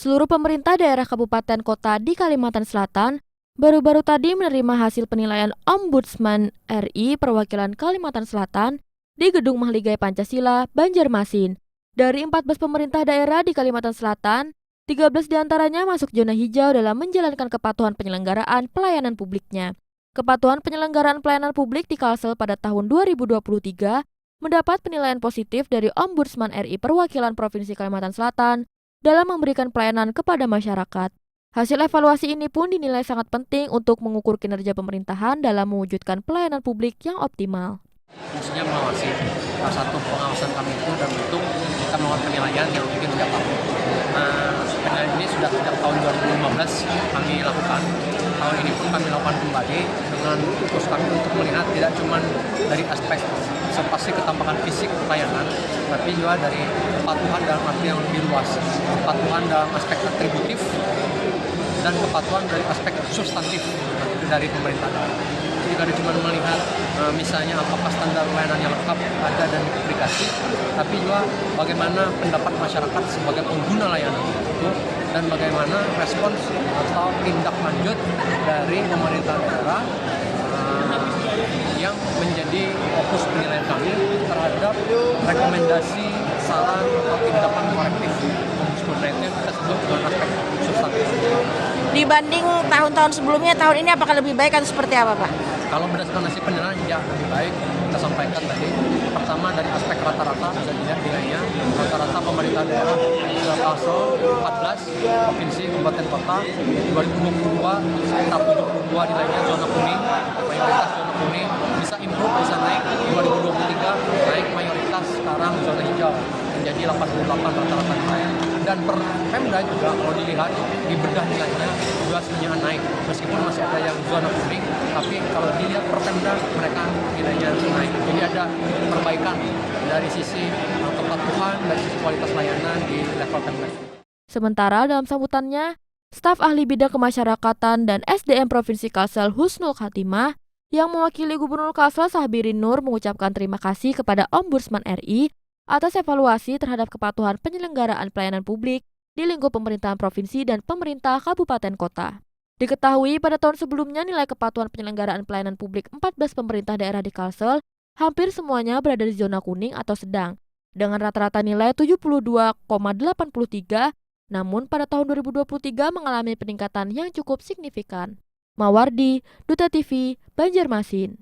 Seluruh pemerintah daerah kabupaten kota di Kalimantan Selatan baru-baru tadi menerima hasil penilaian Ombudsman RI perwakilan Kalimantan Selatan di Gedung Mahligai Pancasila, Banjarmasin. Dari 14 pemerintah daerah di Kalimantan Selatan, 13 diantaranya masuk zona hijau dalam menjalankan kepatuhan penyelenggaraan pelayanan publiknya. Kepatuhan penyelenggaraan pelayanan publik di Kalsel pada tahun 2023 mendapat penilaian positif dari Ombudsman RI perwakilan Provinsi Kalimantan Selatan dalam memberikan pelayanan kepada masyarakat. Hasil evaluasi ini pun dinilai sangat penting untuk mengukur kinerja pemerintahan dalam mewujudkan pelayanan publik yang optimal. Fungsinya mengawasi. Salah satu pengawasan kami itu dan bentuk kita melakukan penilaian yang mungkin setiap tahun. Penilaian ini sudah sejak tahun 2015 kami lakukan. Tahun ini pun kami lakukan kembali dengan fokus kami untuk melihat tidak cuma dari aspek pasti ketambahan fisik pelayanan, tapi juga dari kepatuhan dalam arti yang lebih luas, kepatuhan dalam aspek atributif dan kepatuhan dari aspek substantif dari pemerintah daerah. Jadi tidak cuma melihat misalnya apakah standar pelayanan yang lengkap ada dan diberikan, tapi juga bagaimana pendapat masyarakat sebagai pengguna layanan itu dan bagaimana respons atau tindak lanjut dari pemerintah daerah yang menjadi fokus penilaian kami terhadap rekomendasi, saran atau tindakan korektif Ombudsman itu kita sebut dengan aspek substantif. Dibanding tahun-tahun sebelumnya, tahun ini apakah lebih baik atau seperti apa, Pak? Kalau berdasarkan hasil penilaian, ya lebih baik. Kita sampaikan tadi, pertama dari aspek rata-rata bisa dilihat nilainya. Rata-rata pemerintah daerah Kalsel 14 provinsi kabupaten kota 2022 sekitar 72 nilainya zona kuning, mayoritas zona kuning, bisa improve, bisa naik 2023 naik mayoritas sekarang zona hijau menjadi 88 rata-rata nilai. Dan per Pemda juga kalau dilihat di bedah nilainya juga sebenarnya naik meskipun masih ada yang zona kuning, tapi kalau dilihat per Pemda mereka nilainya naik. Jadi ada perbaikan dari sisi kepatuhan dan sisi kualitas layanan di level Pemda. Sementara dalam sambutannya, staf ahli bidang kemasyarakatan dan SDM Provinsi Kalsel Husnul Khatimah yang mewakili Gubernur Kalsel Sahbirin Nur mengucapkan terima kasih kepada Ombudsman RI atas evaluasi terhadap kepatuhan penyelenggaraan pelayanan publik di lingkup pemerintahan provinsi dan pemerintah kabupaten kota. Diketahui pada tahun sebelumnya nilai kepatuhan penyelenggaraan pelayanan publik 14 pemerintah daerah di Kalsel hampir semuanya berada di zona kuning atau sedang, dengan rata-rata nilai 72,83, namun pada tahun 2023 mengalami peningkatan yang cukup signifikan. Mawardi, Duta TV, Banjarmasin.